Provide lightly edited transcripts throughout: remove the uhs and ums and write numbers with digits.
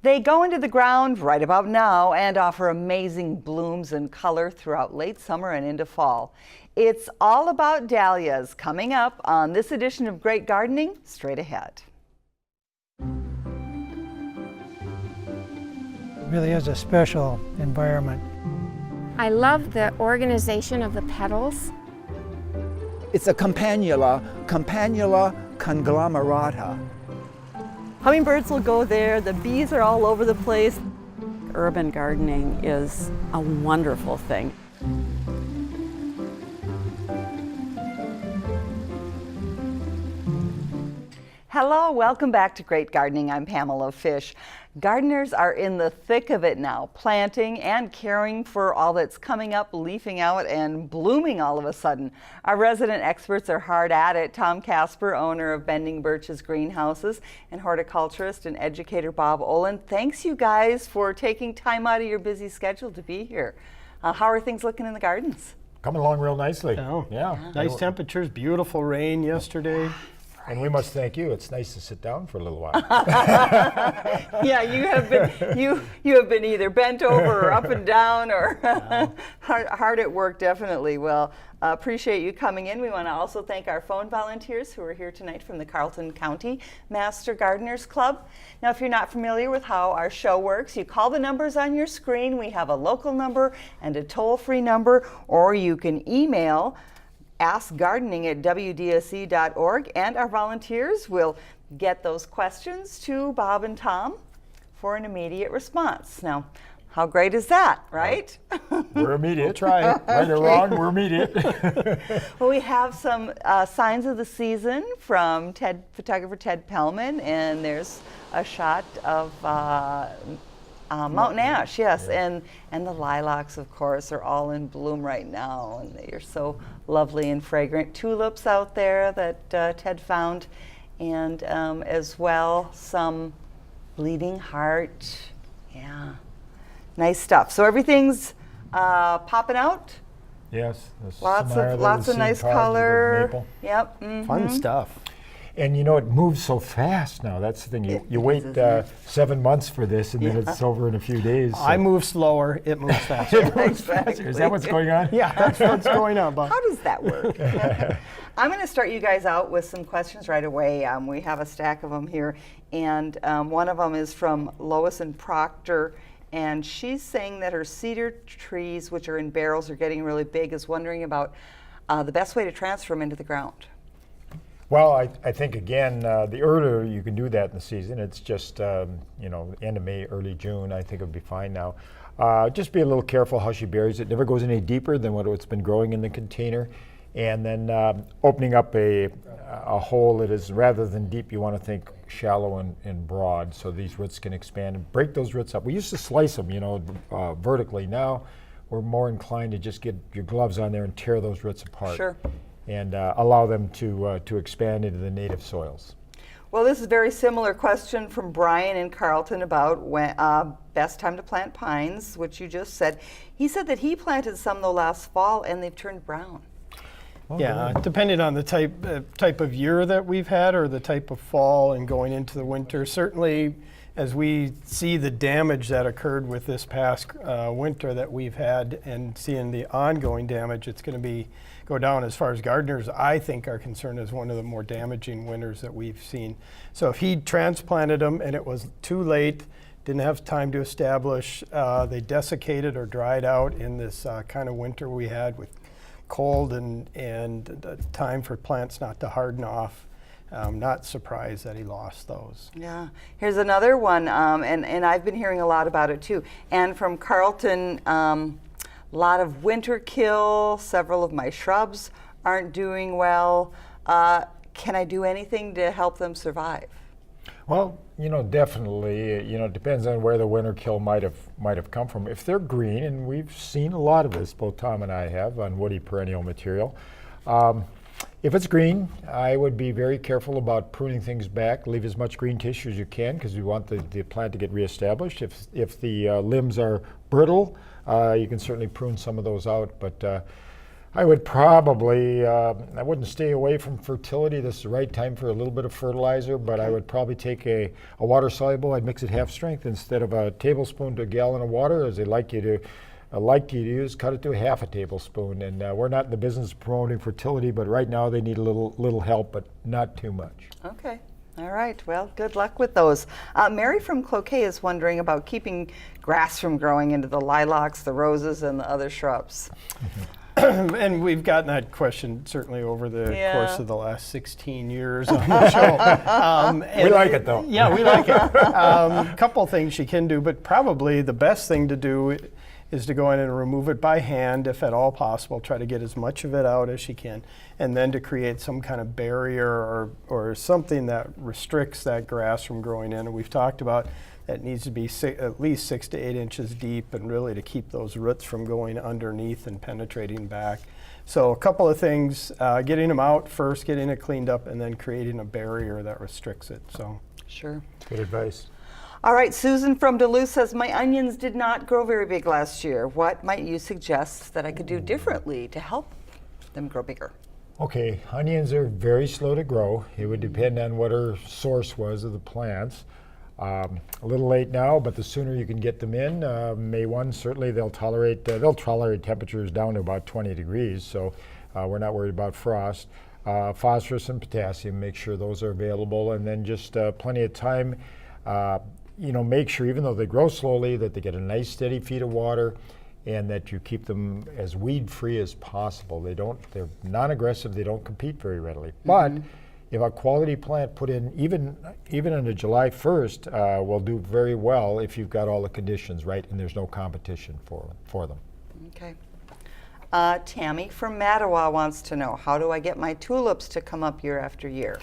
They go into the ground right about now and offer amazing blooms and color throughout late summer and into fall. It's all about dahlias coming up on this edition of Great Gardening, straight ahead. It really is a special environment. I love the organization of the petals. It's a campanula conglomerata. Hummingbirds will go there, the bees are all over the place. Urban gardening is a wonderful thing. Hello, welcome back to Great Gardening. I'm Pamela Fish. Gardeners are in the thick of it now, planting and caring for all that's coming up, leafing out, and blooming all of a sudden. Our resident experts are hard at it. Tom Casper, owner of Bending Birches Greenhouses, and horticulturist and educator Bob Olin. Thanks, you guys, for taking time out of your busy schedule to be here. How are things looking in the gardens? Coming along real nicely. Oh, yeah. Nice temperatures, beautiful rain yesterday. And we must thank you. It's nice to sit down for a little while. Yeah, you have been either bent over or up and down or hard at work, definitely. Well, appreciate you coming in. We want to also thank our phone volunteers who are here tonight from the Carleton County Master Gardeners Club. Now, if you're not familiar with how our show works, you call the numbers on your screen. We have a local number and a toll-free number, or you can email askgardening@wdsc.org, and our volunteers will get those questions to Bob and Tom for an immediate response. Now, how great is that, right? We're immediate. We'll try it. Right or wrong, we're immediate. Well, we have some signs of the season from photographer Ted Pellman, and there's a shot of Mountain Ash, yes, and the lilacs, of course, are all in bloom right now, and they are so lovely and fragrant. Tulips out there that Ted found, and as well some bleeding heart. Yeah, nice stuff. So everything's popping out. Yes, Lots of nice color. Yep. Mm-hmm. Fun stuff. And you know, it moves so fast now. That's the thing. You wait 7 months for this, and then it's over in a few days. So. I move slower, it moves faster. It moves faster. Is that what's going on? Yeah, that's what's going on, Bob. How does that work? I'm going to start you guys out with some questions right away. We have a stack of them here, and one of them is from Lois and Proctor, and she's saying that her cedar trees, which are in barrels, are getting really big, is wondering about the best way to transfer them into the ground. Well, I think, again, the earlier you can do that in the season, it's just, you know, end of May, early June, I think it would be fine now. Just be a little careful how she buries it. Never goes any deeper than what it's been growing in the container. And then opening up a hole that is, rather than deep, you want to think shallow and broad, so these roots can expand and break those roots up. We used to slice them, you know, vertically. Now we're more inclined to just get your gloves on there and tear those roots apart. Sure. And allow them to expand into the native soils. Well, this is a very similar question from Brian in Carleton about when best time to plant pines, which you just said. He said that he planted some though last fall and they've turned brown. Oh, Yeah, depending on the type of year that we've had or the type of fall and going into the winter. Certainly, as we see the damage that occurred with this past winter that we've had and seeing the ongoing damage, it's going to go down. As far as gardeners, I think are concerned, as one of the more damaging winters that we've seen. So if he transplanted them and it was too late, didn't have time to establish, they desiccated or dried out in this kind of winter we had with cold and time for plants not to harden off. Not surprised that he lost those. Yeah. Here's another one, and I've been hearing a lot about it too. And from Carleton, a lot of winter kill. Several of my shrubs aren't doing well. Can I do anything to help them survive? Well, you know, definitely. You know, it depends on where the winter kill might have come from. If they're green, and we've seen a lot of this, both Tom and I have, on woody perennial material. If it's green, I would be very careful about pruning things back. Leave as much green tissue as you can because you want the plant to get reestablished. If the limbs are brittle, you can certainly prune some of those out. But I would probably, I wouldn't stay away from fertility. This is the right time for a little bit of fertilizer, but I would probably take a water soluble. I'd mix it half strength instead of a tablespoon to a gallon of water, as they like you to use. Cut it to a half a tablespoon. And we're not in the business of promoting fertility, but right now they need a little help, but not too much. Okay. All right. Well, good luck with those. Mary from Cloquet is wondering about keeping grass from growing into the lilacs, the roses, and the other shrubs. And we've gotten that question certainly over the Yeah. course of the last 16 years on the show. We like it, though. Yeah, we like it. Couple things you can do, but probably the best thing to do is to go in and remove it by hand, if at all possible. Try to get as much of it out as you can, and then to create some kind of barrier or something that restricts that grass from growing in. And we've talked about that needs to be at least 6 to 8 inches deep, and really to keep those roots from going underneath and penetrating back. So a couple of things, getting them out first, getting it cleaned up, and then creating a barrier that restricts it. So Sure. Good advice. All right, Susan from Duluth says, my onions did not grow very big last year. What might you suggest that I could do differently to help them grow bigger? Okay, onions are very slow to grow. It would depend on what our source was of the plants. A little late now, but the sooner you can get them in, May 1, certainly they'll tolerate temperatures down to about 20 degrees, so we're not worried about frost. Phosphorus and potassium, make sure those are available, and then just plenty of time. Make sure, even though they grow slowly, that they get a nice steady feed of water, and that you keep them as weed-free as possible. They're non-aggressive, they don't compete very readily. But if a quality plant put in, even under July 1st, will do very well if you've got all the conditions right and there's no competition for them. Okay. Tammy from Mattawa wants to know, how do I get my tulips to come up year after year?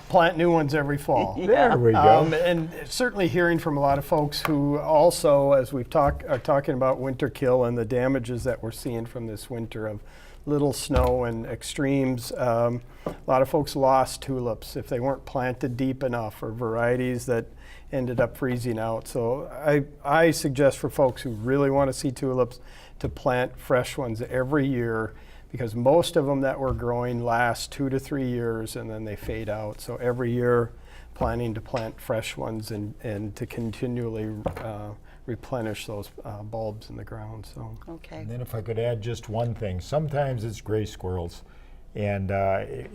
plant new ones every fall. There we go. And certainly hearing from a lot of folks who also, as we've are talking about winter kill and the damages that we're seeing from this winter of little snow and extremes, a lot of folks lost tulips if they weren't planted deep enough, or varieties that ended up freezing out. So I suggest for folks who really want to see tulips to plant fresh ones every year, because most of them that we're growing last 2 to 3 years and then they fade out. So every year planning to plant fresh ones and to continually replenish those bulbs in the ground. So. Okay. And then if I could add just one thing, sometimes it's gray squirrels. And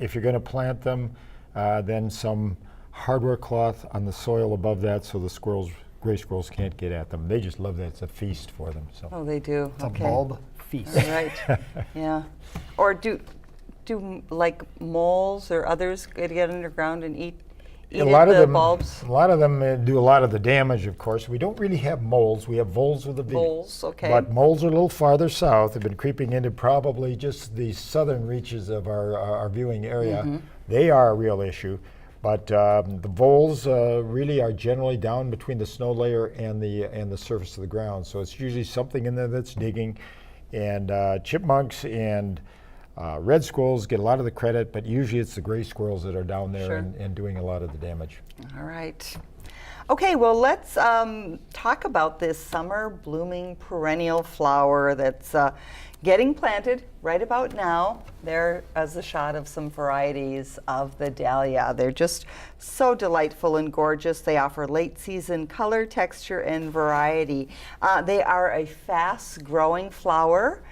if you're going to plant them, then some hardware cloth on the soil above that, so the gray squirrels can't get at them. They just love that. It's a feast for them. So. Oh, they do. It's Okay. a bulb feast. All right. Yeah. Or do like moles or others get underground and eat A lot of the them, bulbs? A lot of them do a lot of the damage, of course. We don't really have moles. We have voles with a V. Voles, okay. But moles are a little farther south. They've been creeping into probably just the southern reaches of our viewing area. They are a real issue. But the voles really are generally down between the snow layer and the surface of the ground. So it's usually something in there that's digging. And chipmunks and red squirrels get a lot of the credit, but usually it's the gray squirrels that are down there Sure. and doing a lot of the damage. All right. Okay, well, let's talk about this summer blooming perennial flower that's getting planted right about now. There is a shot of some varieties of the dahlia. They're just so delightful and gorgeous. They offer late season color, texture, and variety. They are a fast growing flower.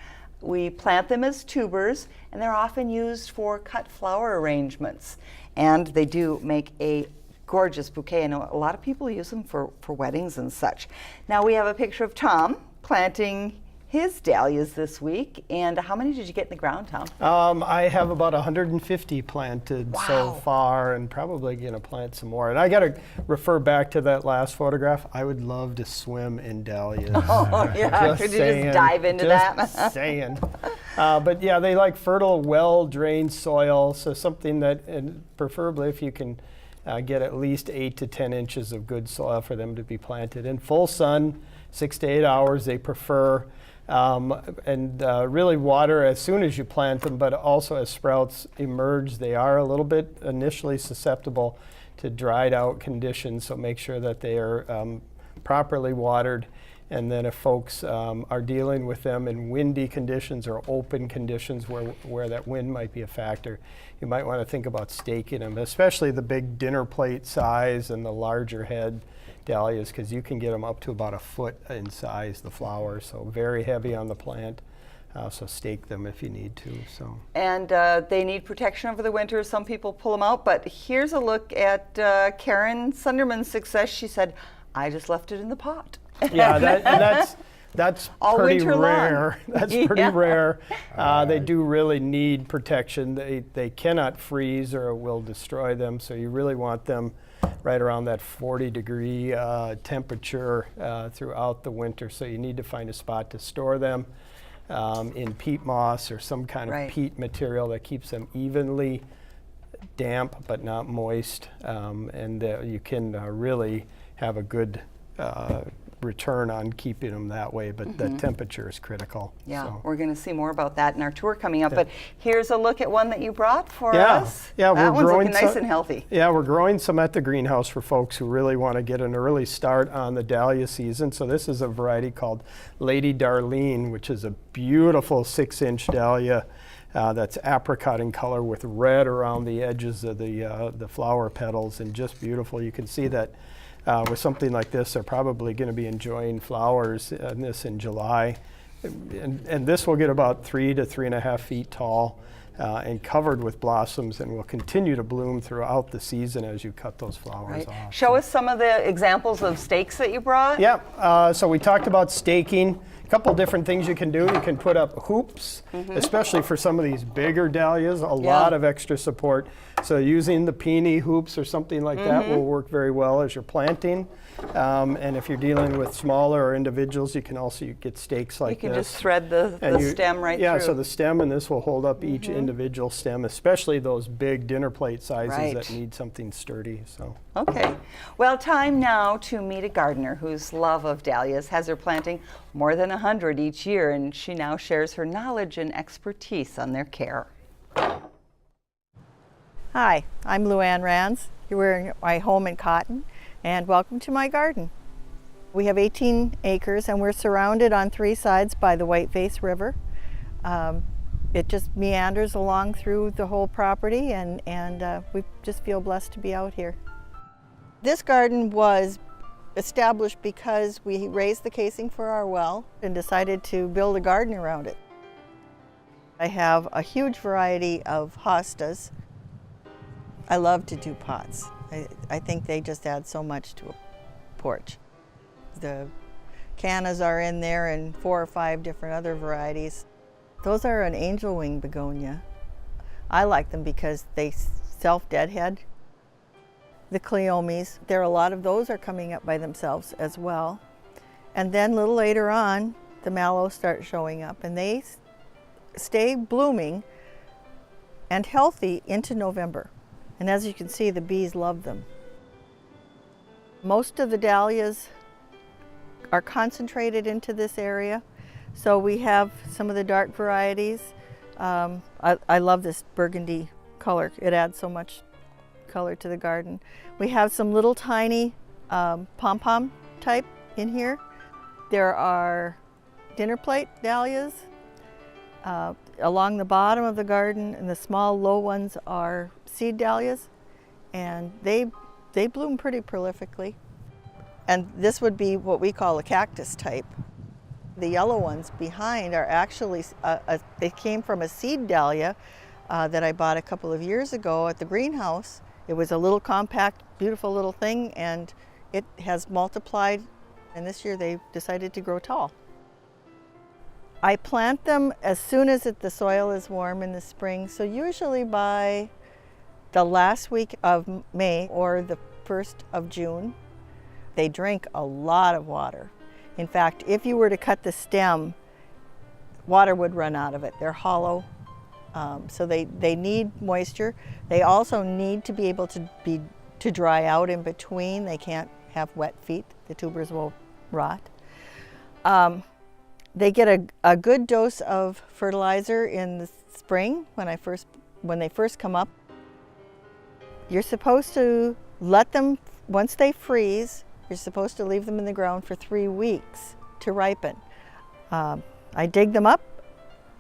We plant them as tubers, and they're often used for cut flower arrangements. And they do make a gorgeous bouquet. I know a lot of people use them for weddings and such. Now we have a picture of Tom planting his dahlias this week. And how many did you get in the ground, Tom? I have about 150 planted so Wow. far, and probably going to plant some more. And I got to refer back to that last photograph. I would love to swim in dahlias. Oh, yeah. Could you just dive into that? Just saying. But yeah, they like fertile, well-drained soil. So something that, and preferably if you can get at least 8 to 10 inches of good soil for them to be planted in full sun, 6 to 8 hours they prefer. And really water as soon as you plant them, but also as sprouts emerge, they are a little bit initially susceptible to dried out conditions, so make sure that they are properly watered. And then if folks are dealing with them in windy conditions or open conditions where that wind might be a factor, you might want to think about staking them, especially the big dinner plate size and the larger head dahlias, because you can get them up to about 1 foot in size, the flowers, so very heavy on the plant. So stake them if you need to. So. And they need protection over the winter. Some people pull them out, but here's a look at Karen Sunderman's success. She said, I just left it in the pot. Yeah, that's All pretty winter long. rare. That's pretty Yeah. rare. They do really need protection. They cannot freeze or it will destroy them, so you really want them right around that 40-degree temperature throughout the winter. So you need to find a spot to store them in peat moss or some kind of Right. peat material that keeps them evenly damp but not moist, and you can really have a good return on keeping them that way, but the temperature is critical. Yeah, so. we're going to see more about that in our tour coming up. But here's a look at one that you brought for us. Yeah, that we're one's growing looking nice and healthy. Yeah, we're growing some at the greenhouse for folks who really want to get an early start on the dahlia season. So this is a variety called Lady Darlene, which is a beautiful 6-inch dahlia that's apricot in color with red around the edges of the flower petals, and just beautiful. You can see that with something like this, they're probably going to be enjoying flowers in July. And this will get about 3 to 3.5 feet tall and covered with blossoms, and will continue to bloom throughout the season as you cut those flowers Right. off. Show us some of the examples of stakes that you brought. Yeah, so we talked about staking. A couple different things you can do. You can put up hoops, especially for some of these bigger dahlias, a lot of extra support. So using the peony hoops or something like that will work very well as you're planting. And if you're dealing with smaller or individuals, you can also get stakes like this. You can just thread the stem right through. Yeah, so the stem and this will hold up each individual stem, especially those big dinner plate sizes that need something sturdy. So. Okay. Well, time now to meet a gardener whose love of dahlias has her planting more than 100 each year, and she now shares her knowledge and expertise on their care. Hi, I'm Luann Rands. We're in my home in Cotton, and welcome to my garden. We have 18 acres and we're surrounded on 3 sides by the Whiteface River. It just meanders along through the whole property, and we just feel blessed to be out here. This garden was established because we raised the casing for our well and decided to build a garden around it. I have a huge variety of hostas. I love to do pots. I think they just add so much to a porch. The cannas are in there and 4 or 5 different other varieties. Those are an angel wing begonia. I like them because they self-deadhead. The cleomes, there are a lot of those are coming up by themselves as well. And then a little later on, the mallows start showing up, and they stay blooming and healthy into November. And as you can see, the bees love them. Most of the dahlias are concentrated into this area. So we have some of the dark varieties. I love this burgundy color. It adds so much color to the garden. We have some little tiny pom-pom type in here. There are dinner plate dahlias along the bottom of the garden, and the small low ones are seed dahlias, and they bloom pretty prolifically. And this would be what we call a cactus type. The yellow ones behind are actually, they came from a seed dahlia that I bought a couple of years ago at the greenhouse. It was a little compact, beautiful little thing, and it has multiplied, and this year they decided to grow tall. I plant them as soon as the soil is warm in the spring, so usually by the last week of May or the 1st of June. They drink a lot of water. In fact, if you were to cut the stem, water would run out of it. They're hollow, so they need moisture. They also need to be able to dry out in between. They can't have wet feet. The tubers will rot. They get a good dose of fertilizer in the spring when they first come up. You're supposed to let them, once they freeze, You're supposed to leave them in the ground for 3 weeks to ripen. I dig them up,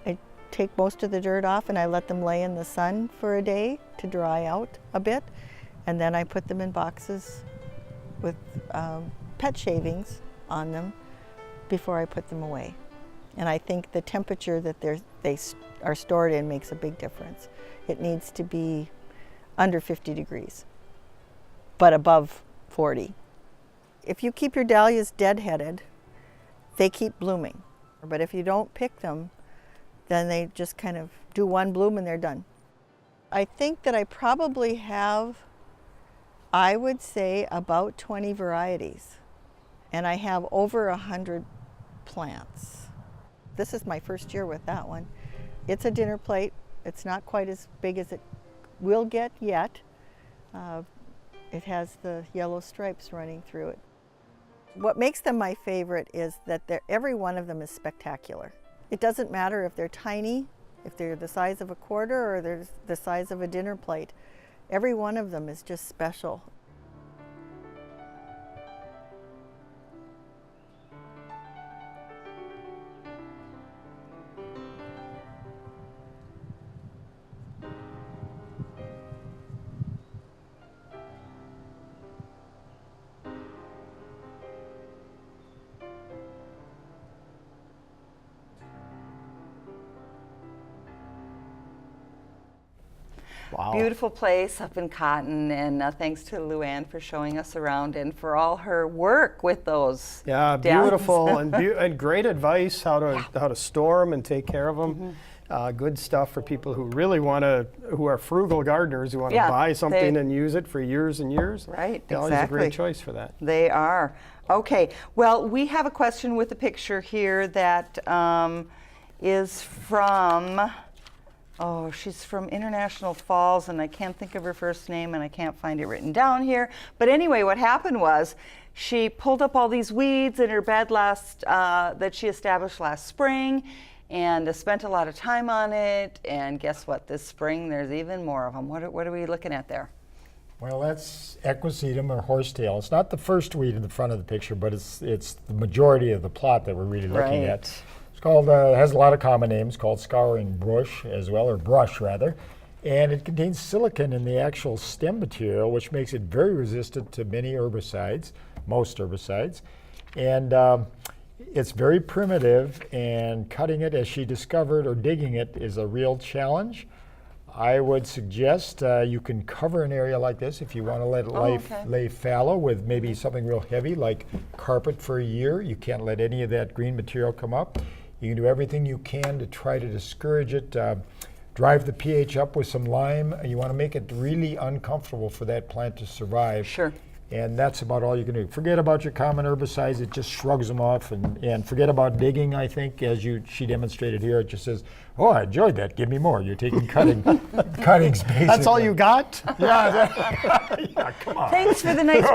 I take most of the dirt off, and I let them lay in the sun for a day to dry out a bit, and then I put them in boxes with pet shavings on them before I put them away. And I think the temperature that they are stored in makes a big difference. It needs to be under 50 degrees, but above 40. If you keep your dahlias deadheaded, they keep blooming. But if you don't pick them, then they just kind of do one bloom and they're done. I think that I probably have, I would say, about 20 varieties. And I have over 100 plants. This is my first year with that one. It's a dinner plate. It's not quite as big as it will get yet. It has the yellow stripes running through it. What makes them my favorite is that every one of them is spectacular. It doesn't matter if they're tiny, if they're the size of a quarter or they're the size of a dinner plate. Every one of them is just special. Wow. Beautiful place up in Cotton, and thanks to Luann for showing us around and for all her work with those. Yeah, dahlias. beautiful and great advice how to store them and take care of them. Good stuff for people who really who are frugal gardeners, who want to Yeah, buy something and use it for years and years. Right, Dahlia's exactly. a great choice for that. They are. Okay, well, we have a question with a picture here that is from, oh, she's from International Falls, and I can't think of her first name, and I can't find it written down here. But anyway, what happened was she pulled up all these weeds in her bed that she established last spring, and spent a lot of time on it. And guess what? This spring, there's even more of them. What are we looking at there? Well, that's equisetum or horsetail. It's not the first weed in the front of the picture, but it's the majority of the plot that we're really looking at. It's called, has a lot of common names, called scouring bush as well, or brush rather. And it contains silicon in the actual stem material, which makes it very resistant to many herbicides, most herbicides. And it's very primitive, and cutting it, as she discovered, or digging it, is a real challenge. I would suggest you can cover an area like this if you want to let it lay fallow with maybe something real heavy like carpet for a year. You can't let any of that green material come up. You can do everything you can to try to discourage it. Drive the pH up with some lime. You want to make it really uncomfortable for that plant to survive. Sure. And that's about all you can do. Forget about your common herbicides. It just shrugs them off. And forget about digging, I think, as she demonstrated here. It just says, oh, I enjoyed that. Give me more. You're taking cuttings, basically. That's all you got? Yeah, come on. Thanks for the nice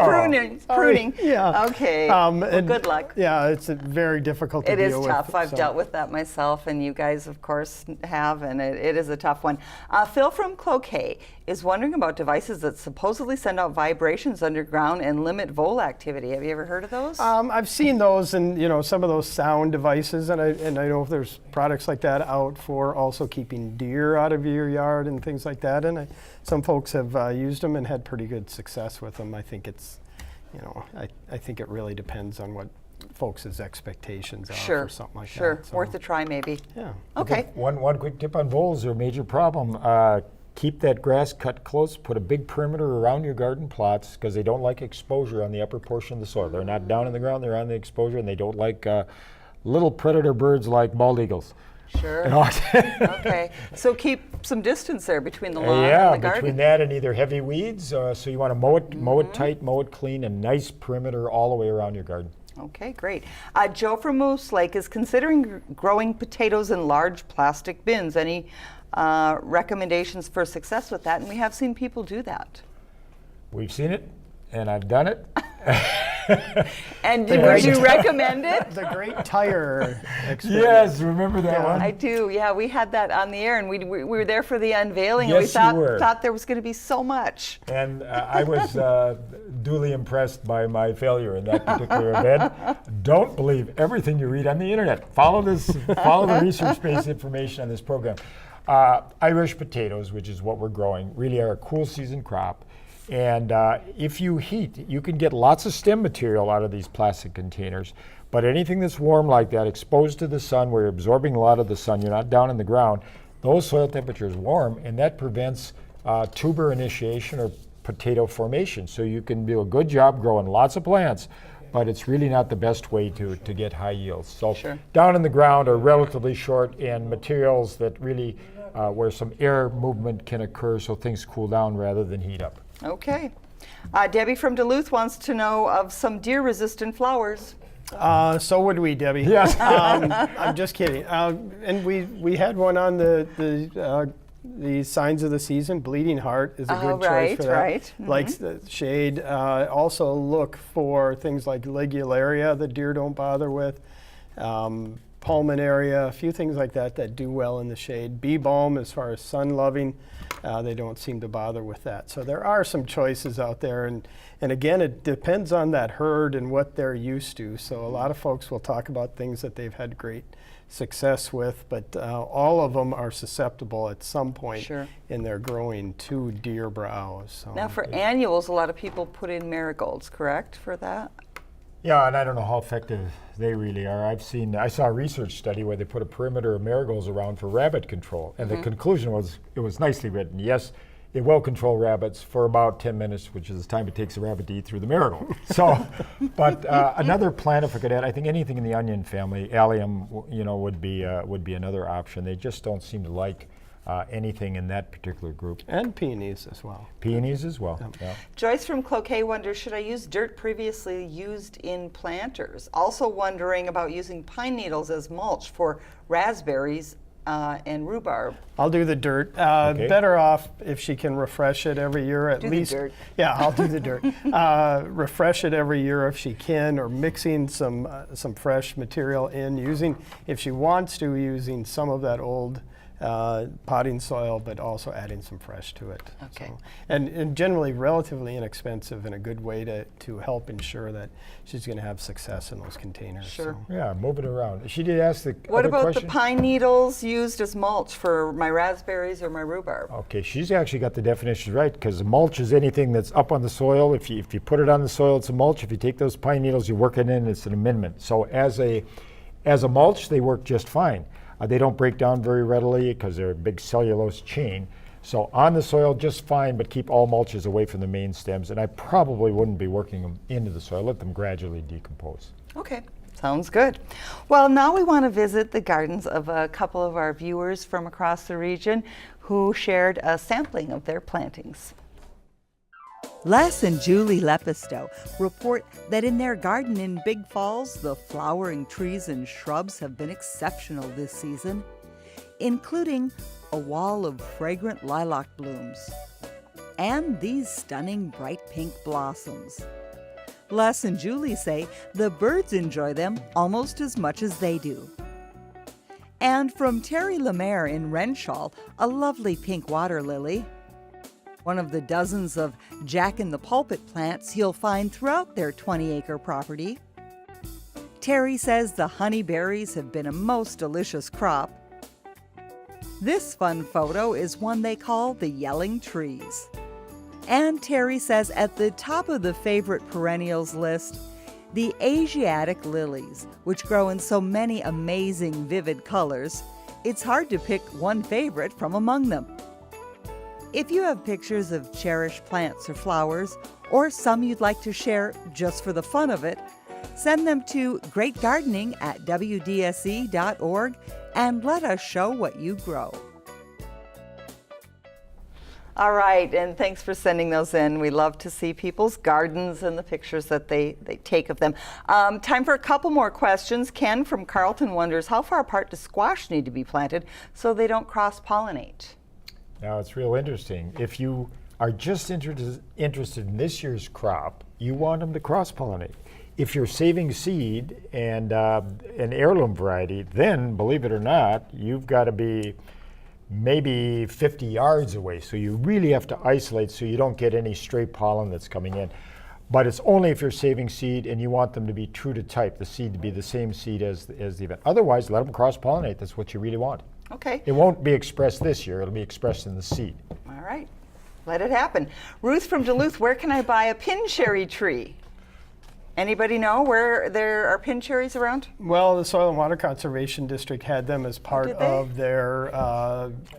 pruning. Yeah. Okay. And good luck. Yeah, it's very difficult to It deal is with. tough. I've dealt with that myself, and you guys, of course, have, and it is a tough one. Phil from Cloquet is wondering about devices that supposedly send out vibrations underground and limit vole activity. Have you ever heard of those? I've seen those, and some of those sound devices, and I know if there's products like that out for also keeping deer out of your yard and things like that. And some folks have used them and had pretty good success with them. I think it's, I think it really depends on what folks' expectations are for something like that. Sure, worth a try maybe. Yeah. Okay. One quick tip on voles. They're a major problem. Keep that grass cut close. Put a big perimeter around your garden plots because they don't like exposure on the upper portion of the soil. They're not down in the ground. They're on the exposure, and they don't like little predator birds like bald eagles. Sure. Okay. So keep some distance there between the lawn yeah, and the garden. between that and either heavy weeds. So you want to mow it tight, mow it clean, a nice perimeter all the way around your garden. Okay, great. Joe from Moose Lake is considering growing potatoes in large plastic bins. Any recommendations for success with that? And we have seen people do that. We've seen it, and I've done it. And would you recommend it? The great tire experiment. Yes, remember that one? I do. Yeah, we had that on the air, and we were there for the unveiling, Yes, and we you were. thought there was going to be so much. And I was duly impressed by my failure in that particular event. Don't believe everything you read on the internet. Follow the research-based information on this program. Irish potatoes, which is what we're growing, really are a cool season crop. And if you heat, you can get lots of stem material out of these plastic containers. But anything that's warm like that, exposed to the sun, where you're absorbing a lot of the sun, you're not down in the ground, those soil temperatures warm, and that prevents tuber initiation or potato formation. So you can do a good job growing lots of plants, but it's really not the best way to get high yields. So down in the ground are relatively short, and materials that really, where some air movement can occur so things cool down rather than heat up. Okay. Debbie from Duluth wants to know of some deer-resistant flowers. So would we, Debbie. Yes. I'm just kidding. And we had one on the signs of the season. Bleeding heart is a good choice for that. Right. Likes the shade. Also look for things like ligularia that deer don't bother with. Pulmonaria, a few things like that do well in the shade. Bee balm, as far as sun loving, they don't seem to bother with that. So there are some choices out there, and again, it depends on that herd and what they're used to. So a lot of folks will talk about things that they've had great success with, but all of them are susceptible at some point in their growing to deer browse. So Now for annuals, a lot of people put in marigolds, correct, for that? Yeah, and I don't know how effective they really are. I saw a research study where they put a perimeter of marigolds around for rabbit control, and the conclusion was, it was nicely written. Yes, it will control rabbits for about 10 minutes, which is the time it takes a rabbit to eat through the marigold. So, but another plant, if I could add, I think anything in the onion family, allium, would be another option. They just don't seem to like anything in that particular group. And peonies as well. Peonies as well. Yeah. Joyce from Cloquet wonders, should I use dirt previously used in planters? Also wondering about using pine needles as mulch for raspberries and rhubarb. I'll do the dirt. Okay. Better off if she can refresh it every year at least. Do the dirt. Yeah, I'll do the dirt. Refresh it every year if she can, or mixing some fresh material in, using, if she wants to, using some of that old potting soil, but also adding some fresh to it. Okay. So, and generally relatively inexpensive and a good way to help ensure that she's going to have success in those containers. Sure. So. Yeah, move it around. She did ask the What other about question? the pine needles used as mulch for my raspberries or my rhubarb? Okay, she's actually got the definitions right, because mulch is anything that's up on the soil. If you put it on the soil, it's a mulch. If you take those pine needles, you work it in, it's an amendment. So as a mulch, they work just fine. They don't break down very readily because they're a big cellulose chain. So on the soil, just fine, but keep all mulches away from the main stems. And I probably wouldn't be working them into the soil. Let them gradually decompose. Okay, sounds good. Well, now we want to visit the gardens of a couple of our viewers from across the region who shared a sampling of their plantings. Les and Julie Lepisto report that in their garden in Big Falls, the flowering trees and shrubs have been exceptional this season, including a wall of fragrant lilac blooms and these stunning bright pink blossoms. Les and Julie say the birds enjoy them almost as much as they do. And from Terry Lemaire in Renshaw, a lovely pink water lily, one of the dozens of jack-in-the-pulpit plants you'll find throughout their 20-acre property. Terry says the honeyberries have been a most delicious crop. This fun photo is one they call the Yelling Trees. And Terry says at the top of the favorite perennials list, the Asiatic lilies, which grow in so many amazing vivid colors, it's hard to pick one favorite from among them. If you have pictures of cherished plants or flowers, or some you'd like to share just for the fun of it, send them to greatgardening@wdse.org and let us show what you grow. All right, and thanks for sending those in. We love to see people's gardens and the pictures that they take of them. Time for a couple more questions. Ken from Carlton wonders, how far apart does squash need to be planted so they don't cross-pollinate? Now, it's real interesting. If you are just interested in this year's crop, you want them to cross-pollinate. if you're saving seed and an heirloom variety, then believe it or not, you've got to be maybe 50 yards away. So you really have to isolate so you don't get any stray pollen that's coming in. But it's only if you're saving seed and you want them to be true to type, the seed to be the same seed as the event. Otherwise, let them cross-pollinate. That's what you really want. Okay. It won't be expressed this year. It'll be expressed in the seed. All right. Let it happen. Ruth from Duluth, where can I buy a pin cherry tree? Anybody know where there are pin cherries around? Well, the Soil and Water Conservation District had them as part did they? of their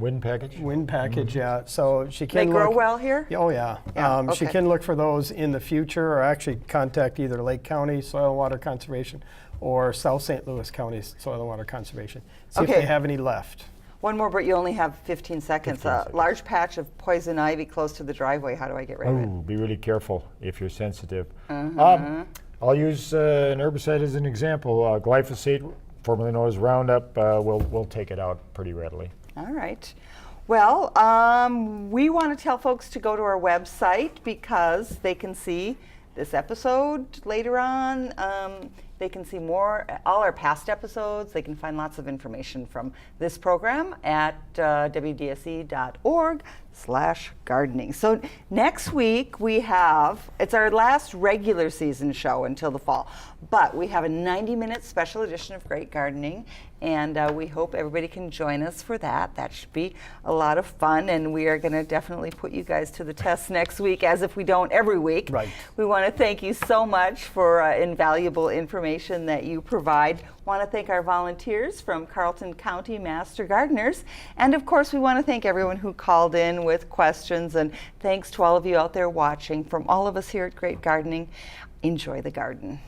Wind package? wind package, yeah. So she They can grow look. well here? Oh, yeah. Yeah, She okay. can look for those in the future or actually contact either Lake County Soil and Water Conservation or South St. Louis County Soil and Water Conservation. See if Okay. they have any left. One more, but you only have 15 seconds. 15 seconds. Large patch of poison ivy close to the driveway. How do I get rid of it? Ooh, be really careful if you're sensitive. Uh-huh. I'll use an herbicide as an example. Glyphosate, formerly known as Roundup, we'll take it out pretty readily. All right. Well, we want to tell folks to go to our website because they can see this episode later on. They can see all our past episodes. They can find lots of information from this program at wdse.org/gardening. So next week it's our last regular season show until the fall, but we have a 90-minute special edition of Great Gardening, and we hope everybody can join us for that. That should be a lot of fun, and we are going to definitely put you guys to the test next week, as if we don't every week. Right. We want to thank you so much for invaluable information that you provide. Want to thank our volunteers from Carleton County Master Gardeners, and of course we want to thank everyone who called in with questions, and thanks to all of you out there watching. From all of us here at Great Gardening, enjoy the garden.